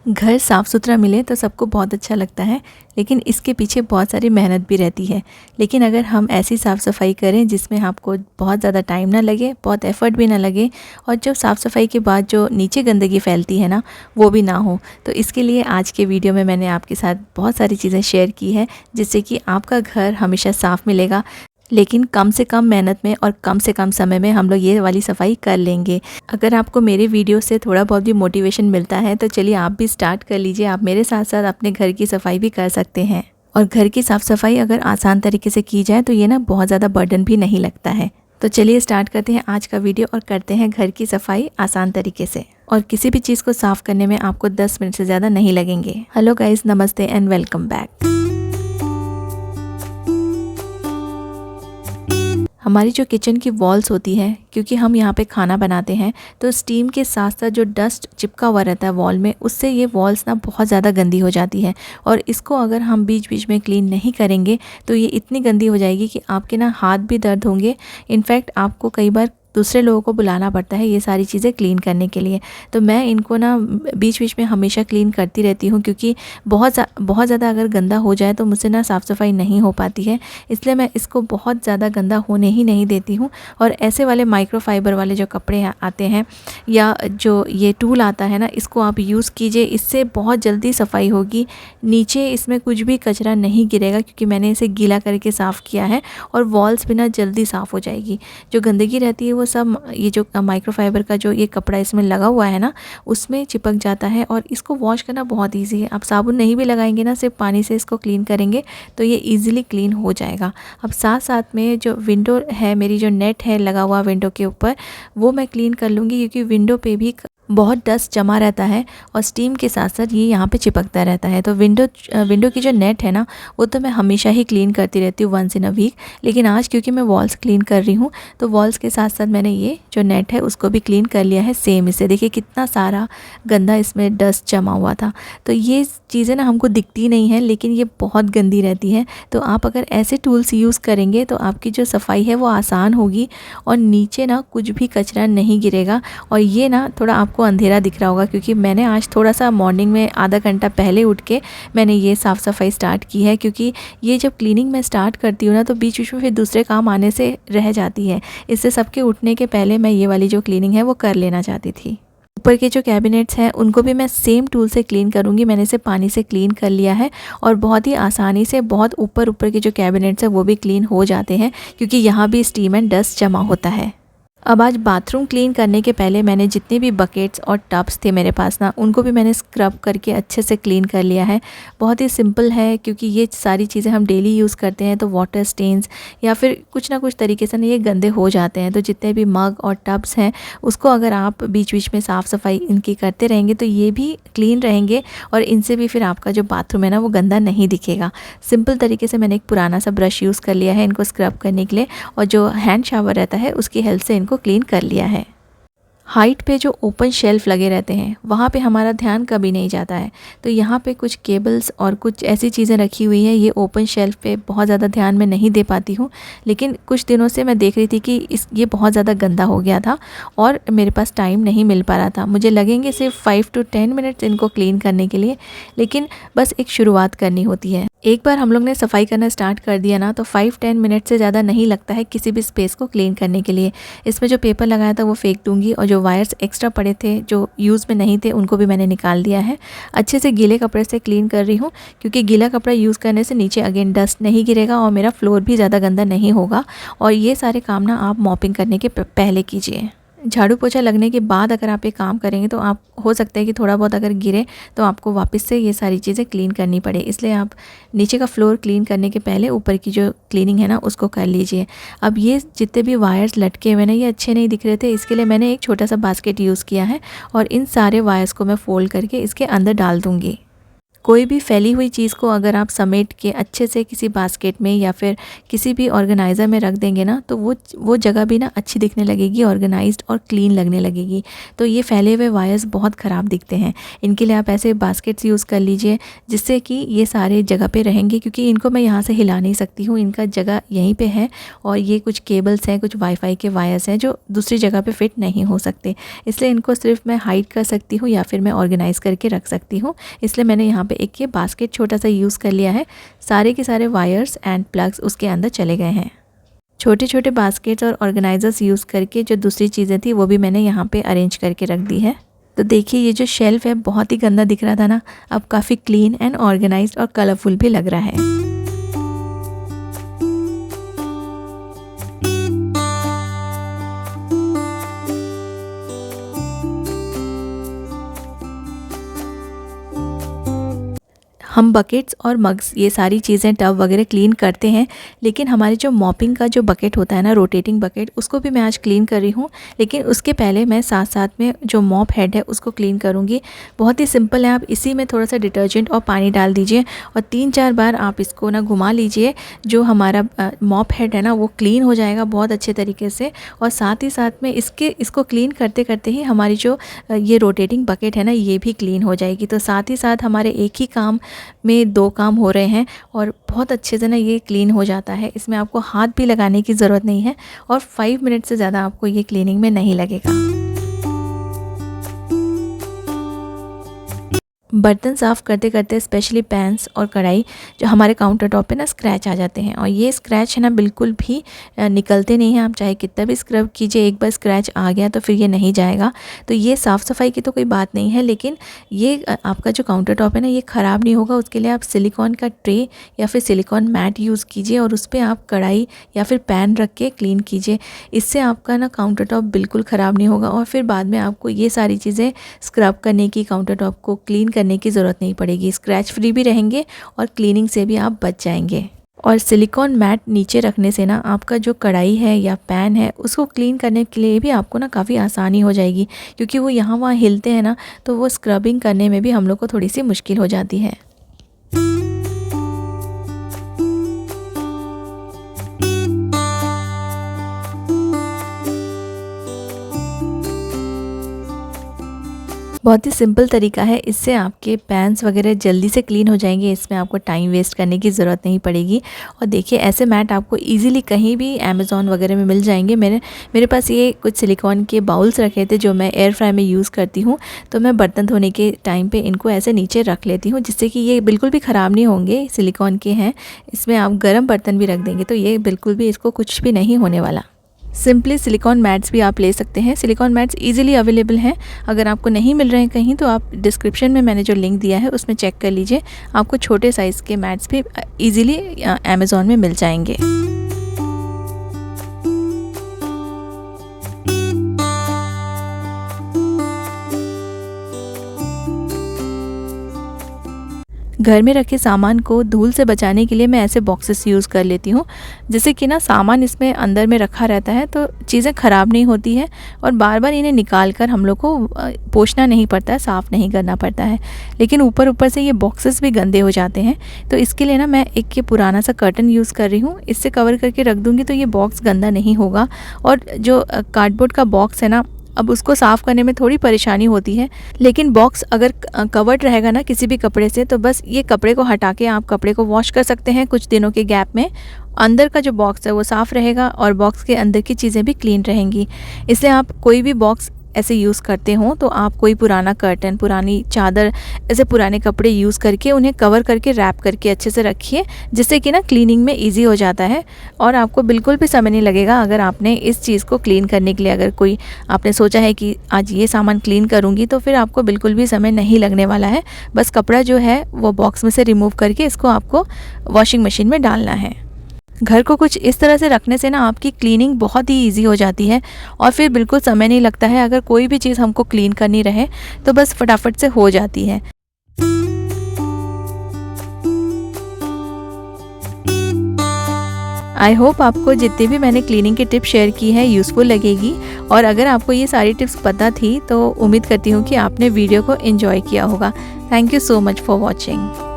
घर साफ़ सुथरा मिले तो सबको बहुत अच्छा लगता है, लेकिन इसके पीछे बहुत सारी मेहनत भी रहती है। लेकिन अगर हम ऐसी साफ़ सफाई करें जिसमें आपको बहुत ज़्यादा टाइम ना लगे, बहुत एफ़र्ट भी ना लगे, और जब साफ़ सफाई के बाद जो नीचे गंदगी फैलती है ना, वो भी ना हो, तो इसके लिए आज के वीडियो में मैंने आपके साथ बहुत सारी चीज़ें शेयर की है, जिससे कि आपका घर हमेशा साफ़ मिलेगा, लेकिन कम से कम मेहनत में और कम से कम समय में हम लोग ये वाली सफाई कर लेंगे। अगर आपको मेरे वीडियो से थोड़ा बहुत भी मोटिवेशन मिलता है तो चलिए आप भी स्टार्ट कर लीजिए। आप मेरे साथ साथ अपने घर की सफाई भी कर सकते हैं। और घर की साफ़ सफाई अगर आसान तरीके से की जाए तो ये ना बहुत ज़्यादा बर्डन भी नहीं लगता है। तो चलिए स्टार्ट करते हैं आज का वीडियो और करते हैं घर की सफाई आसान तरीके से। और किसी भी चीज़ को साफ़ करने में आपको 10 मिनट से ज़्यादा नहीं लगेंगे। हेलो गाइस, नमस्ते एंड वेलकम बैक। हमारी जो किचन की वॉल्स होती है, क्योंकि हम यहाँ पे खाना बनाते हैं, तो स्टीम के साथ साथ जो डस्ट चिपका हुआ रहता है वॉल में, उससे ये वॉल्स ना बहुत ज़्यादा गंदी हो जाती है। और इसको अगर हम बीच बीच में क्लीन नहीं करेंगे तो ये इतनी गंदी हो जाएगी कि आपके ना हाथ भी दर्द होंगे। इनफैक्ट आपको कई बार दूसरे लोगों को बुलाना पड़ता है ये सारी चीज़ें क्लीन करने के लिए। तो मैं इनको ना बीच बीच में हमेशा क्लीन करती रहती हूँ, क्योंकि बहुत ज़्यादा अगर गंदा हो जाए तो मुझसे ना साफ़ सफाई नहीं हो पाती है। इसलिए मैं इसको बहुत ज़्यादा गंदा होने ही नहीं देती हूँ। और ऐसे वाले माइक्रोफाइबर वाले जो कपड़े आते हैं या जो ये टूल आता है ना, इसको आप यूज़ कीजिए, इससे बहुत जल्दी सफाई होगी। नीचे इसमें कुछ भी कचरा नहीं गिरेगा, क्योंकि मैंने इसे गीला करके साफ़ किया है। और वॉल्स भी ना जल्दी साफ़ हो जाएगी। जो गंदगी रहती है वो सब ये जो माइक्रोफाइबर का जो ये कपड़ा इसमें लगा हुआ है ना, उसमें चिपक जाता है। और इसको वॉश करना बहुत ईजी है। आप साबुन नहीं भी लगाएंगे ना, सिर्फ पानी से इसको क्लीन करेंगे तो ये ईजिली क्लीन हो जाएगा। अब साथ साथ में जो विंडो है, मेरी जो नेट है लगा हुआ विंडो के ऊपर, वो मैं क्लीन कर लूँगी, क्योंकि विंडो पे भी बहुत डस्ट जमा रहता है और स्टीम के साथ साथ ये यहाँ पे चिपकता रहता है। तो विंडो की जो नेट है ना, वो तो मैं हमेशा ही क्लीन करती रहती हूँ वंस इन अ वीक। लेकिन आज क्योंकि मैं वॉल्स क्लीन कर रही हूँ, तो वॉल्स के साथ साथ मैंने ये जो नेट है उसको भी क्लीन कर लिया है सेम। इसे देखिए कितना सारा गंदा इसमें डस्ट जमा हुआ था। तो ये चीज़ें ना हमको दिखती नहीं है, लेकिन ये बहुत गंदी रहती है। तो आप अगर ऐसे टूल्स यूज़ करेंगे तो आपकी जो सफाई है वो आसान होगी, और नीचे ना कुछ भी कचरा नहीं गिरेगा। और ये ना थोड़ा आपको अंधेरा दिख रहा होगा, क्योंकि मैंने आज थोड़ा सा मॉर्निंग में आधा घंटा पहले उठ के मैंने ये साफ़ सफाई स्टार्ट की है। क्योंकि ये जब क्लीनिंग मैं स्टार्ट करती हूँ ना, तो बीच बीच में फिर दूसरे काम आने से रह जाती है। इससे सबके उठने के पहले मैं ये वाली जो क्लीनिंग है वो कर लेना चाहती थी। ऊपर के जो कैबिनेट्स हैं उनको भी मैं सेम टूल से क्लीन करूँगी। मैंने इसे पानी से क्लीन कर लिया है, और बहुत ही आसानी से बहुत ऊपर के जो कैबिनेट्स हैं वो भी क्लीन हो जाते हैं, क्योंकि यहाँ भी स्टीम एंड डस्ट जमा होता है। अब आज बाथरूम क्लीन करने के पहले मैंने जितने भी बकेट्स और टब्स थे मेरे पास ना, उनको भी मैंने स्क्रब करके अच्छे से क्लीन कर लिया है। बहुत ही सिंपल है, क्योंकि ये सारी चीज़ें हम डेली यूज़ करते हैं, तो वाटर स्टेन्स या फिर कुछ ना कुछ तरीके से ना ये गंदे हो जाते हैं। तो जितने भी मग और टब्स हैं उसको अगर आप बीच बीच में साफ़ सफाई इनकी करते रहेंगे तो ये भी क्लीन रहेंगे, और इनसे भी फिर आपका जो बाथरूम है ना वो गंदा नहीं दिखेगा। सिंपल तरीके से मैंने एक पुराना सा ब्रश यूज़ कर लिया है इनको स्क्रब करने के लिए, और जो हैंड शावर रहता है उसकी हेल्प से इनको क्लीन कर लिया है। हाइट पे जो ओपन शेल्फ लगे रहते हैं वहाँ पे हमारा ध्यान कभी नहीं जाता है। तो यहाँ पे कुछ केबल्स और कुछ ऐसी चीज़ें रखी हुई है, ये ओपन शेल्फ पे बहुत ज़्यादा ध्यान में नहीं दे पाती हूँ। लेकिन कुछ दिनों से मैं देख रही थी कि ये बहुत ज़्यादा गंदा हो गया था, और मेरे पास टाइम नहीं मिल पा रहा था। मुझे लगेंगे सिर्फ 5 to 10 मिनट्स इनको क्लीन करने के लिए, लेकिन बस एक शुरुआत करनी होती है। एक बार हम लोग ने सफाई करना स्टार्ट कर दिया ना, तो 5-10 मिनट से ज़्यादा नहीं लगता है किसी भी स्पेस को क्लीन करने के लिए। इसमें जो पेपर लगाया था वो फेंक दूंगी, और जो वायर्स एक्स्ट्रा पड़े थे जो यूज़ में नहीं थे उनको भी मैंने निकाल दिया है। अच्छे से गीले कपड़े से क्लीन कर रही हूँ, क्योंकि गीला कपड़ा यूज़ करने से नीचे अगेन डस्ट नहीं गिरेगा और मेरा फ्लोर भी ज़्यादा गंदा नहीं होगा। और ये सारे काम ना आप मॉपिंग करने के पहले कीजिए। झाड़ू पोछा लगने के बाद अगर आप ये काम करेंगे तो आप हो सकता है कि थोड़ा बहुत अगर गिरे तो आपको वापस से ये सारी चीज़ें क्लीन करनी पड़े। इसलिए आप नीचे का फ्लोर क्लीन करने के पहले ऊपर की जो क्लीनिंग है ना उसको कर लीजिए। अब ये जितने भी वायर्स लटके हुए ना ये अच्छे नहीं दिख रहे थे, इसके लिए मैंने एक छोटा सा बास्केट यूज़ किया है, और इन सारे वायर्स को मैं फोल्ड करके इसके अंदर डाल दूँगी। कोई भी फैली हुई चीज़ को अगर आप समेट के अच्छे से किसी बास्केट में या फिर किसी भी ऑर्गेनाइज़र में रख देंगे ना, तो वो जगह भी ना अच्छी दिखने लगेगी, ऑर्गेनाइज्ड और क्लीन लगने लगेगी। तो ये फैले हुए वायर्स बहुत ख़राब दिखते हैं। इनके लिए आप ऐसे बास्केट्स यूज़ कर लीजिए जिससे कि ये सारे जगह पे रहेंगे, क्योंकि इनको मैं यहाँ से हिला नहीं सकती हूँ, इनका जगह यहीं पे है। और ये कुछ केबल्स हैं, कुछ वाईफाई के वायर्स हैं जो दूसरी जगह पे फिट नहीं हो सकते, इसलिए इनको सिर्फ मैं हाइड कर सकती हूँ या फिर मैं ऑर्गेनाइज़ करके रख सकती हूँ। इसलिए मैंने यहाँ पे एक ये बास्केट छोटा सा यूज़ कर लिया है। सारे के सारे वायर्स एंड प्लग्स उसके अंदर चले गए हैं। छोटे छोटे बास्केट्स और ऑर्गेनाइज़र्स यूज़ करके जो दूसरी चीज़ें थी वो भी मैंने यहाँ पे अरेंज करके रख दी है। तो देखिए ये जो शेल्फ़ है बहुत ही गंदा दिख रहा था ना, अब काफ़ी क्लीन एंड ऑर्गेनाइज्ड और कलरफुल भी लग रहा है। हम बकेट्स और मग्स ये सारी चीज़ें टब वगैरह क्लीन करते हैं, लेकिन हमारी जो मॉपिंग का जो बकेट होता है ना, रोटेटिंग बकेट, उसको भी मैं आज क्लीन कर रही हूँ। लेकिन उसके पहले मैं साथ साथ में जो मॉप हेड है उसको क्लीन करूँगी। बहुत ही सिंपल है, आप इसी में थोड़ा सा डिटर्जेंट और पानी डाल दीजिए और 3-4 बार आप इसको ना घुमा लीजिए। जो हमारा मॉप हेड है ना वो क्लीन हो जाएगा बहुत अच्छे तरीके से। और साथ ही साथ में इसको क्लीन करते करते ही हमारी जो ये रोटेटिंग बकेट है ना ये भी क्लीन हो जाएगी। तो साथ ही साथ हमारे एक ही काम में 2 काम हो रहे हैं और बहुत अच्छे से ना ये क्लीन हो जाता है। इसमें आपको हाथ भी लगाने की ज़रूरत नहीं है और 5 मिनट से ज़्यादा आपको ये क्लीनिंग में नहीं लगेगा। बर्तन साफ़ करते करते स्पेशली पैन्स और कढ़ाई जो हमारे काउंटर टॉप पे ना स्क्रैच आ जाते हैं, और ये स्क्रैच है ना बिल्कुल भी निकलते नहीं हैं। आप चाहे कितना भी स्क्रब कीजिए, एक बार स्क्रैच आ गया तो फिर ये नहीं जाएगा। तो ये साफ़ सफाई की तो कोई बात नहीं है, लेकिन ये आपका जो काउंटर टॉप है ना ये ख़राब नहीं होगा। उसके लिए आप सिलिकॉन का ट्रे या फिर सिलिकॉन मैट यूज़ कीजिए और उस पर आप कढ़ाई या फिर पैन रख के क्लीन कीजिए। इससे आपका ना काउंटर टॉप बिल्कुल ख़राब नहीं होगा और फिर बाद में आपको ये सारी चीज़ें स्क्रब करने की, काउंटर टॉप को क्लीन करने की ज़रूरत नहीं पड़ेगी। स्क्रैच फ्री भी रहेंगे और क्लीनिंग से भी आप बच जाएंगे। और सिलिकॉन मैट नीचे रखने से ना आपका जो कढ़ाई है या पैन है उसको क्लीन करने के लिए भी आपको ना काफ़ी आसानी हो जाएगी, क्योंकि वो यहाँ वहाँ हिलते हैं ना, तो वो स्क्रबिंग करने में भी हम लोग को थोड़ी सी मुश्किल हो जाती है। बहुत ही सिंपल तरीका है, इससे आपके पैन्स वगैरह जल्दी से क्लीन हो जाएंगे। इसमें आपको टाइम वेस्ट करने की ज़रूरत नहीं पड़ेगी। और देखिए ऐसे मैट आपको इजीली कहीं भी अमेज़ॉन वगैरह में मिल जाएंगे। मेरे पास ये कुछ सिलिकॉन के बाउल्स रखे थे जो मैं एयर फ्राई में यूज़ करती हूँ, तो मैं बर्तन धोने के टाइम पे इनको ऐसे नीचे रख लेती हूँ, जिससे कि ये बिल्कुल भी ख़राब नहीं होंगे। सिलिकॉन के हैं, इसमें आप गर्म बर्तन भी रख देंगे तो ये बिल्कुल भी इसको कुछ भी नहीं होने वाला। सिंपली सिलिकॉन मैट्स भी आप ले सकते हैं। सिलिकॉन मैट्स इजीली अवेलेबल हैं। अगर आपको नहीं मिल रहे हैं कहीं तो आप डिस्क्रिप्शन में मैंने जो लिंक दिया है उसमें चेक कर लीजिए। आपको छोटे साइज़ के मैट्स भी इजीली अमेज़ॉन में मिल जाएंगे। घर में रखे सामान को धूल से बचाने के लिए मैं ऐसे बॉक्सेस यूज़ कर लेती हूँ, जिससे कि ना सामान इसमें अंदर में रखा रहता है तो चीज़ें ख़राब नहीं होती हैं और बार बार इन्हें निकाल कर हम लोग को पोंछना नहीं पड़ता है, साफ़ नहीं करना पड़ता है। लेकिन ऊपर से ये बॉक्सेस भी गंदे हो जाते हैं, तो इसके लिए ना मैं एक ये पुराना सा कर्टन यूज़ कर रही हूँ। इससे कवर करके रख दूँगी तो ये बॉक्स गंदा नहीं होगा। और जो कार्डबोर्ड का बॉक्स है ना, अब उसको साफ़ करने में थोड़ी परेशानी होती है, लेकिन बॉक्स अगर कवर्ड रहेगा ना किसी भी कपड़े से, तो बस ये कपड़े को हटा के आप कपड़े को वॉश कर सकते हैं कुछ दिनों के गैप में। अंदर का जो बॉक्स है वो साफ़ रहेगा और बॉक्स के अंदर की चीज़ें भी क्लीन रहेंगी। इसलिए आप कोई भी बॉक्स ऐसे यूज़ करते हो तो आप कोई पुराना कर्टन, पुरानी चादर, ऐसे पुराने कपड़े यूज़ करके उन्हें कवर करके रैप करके अच्छे से रखिए, जिससे कि ना क्लीनिंग में इजी हो जाता है और आपको बिल्कुल भी समय नहीं लगेगा। अगर आपने इस चीज़ को क्लीन करने के लिए अगर कोई आपने सोचा है कि आज ये सामान क्लीन करूँगी, तो फिर आपको बिल्कुल भी समय नहीं लगने वाला है। बस कपड़ा जो है वो बॉक्स में से रिमूव करके इसको आपको वॉशिंग मशीन में डालना है। घर को कुछ इस तरह से रखने से ना आपकी क्लीनिंग बहुत ही इजी हो जाती है और फिर बिल्कुल समय नहीं लगता है। अगर कोई भी चीज़ हमको क्लीन करनी रहे तो बस फटाफट से हो जाती है। आई होप आपको जितनी भी मैंने क्लीनिंग की टिप्स शेयर की है यूज़फुल लगेगी, और अगर आपको ये सारी टिप्स पता थी तो उम्मीद करती हूँ कि आपने वीडियो को एंजॉय किया होगा। Thank you so much for watching.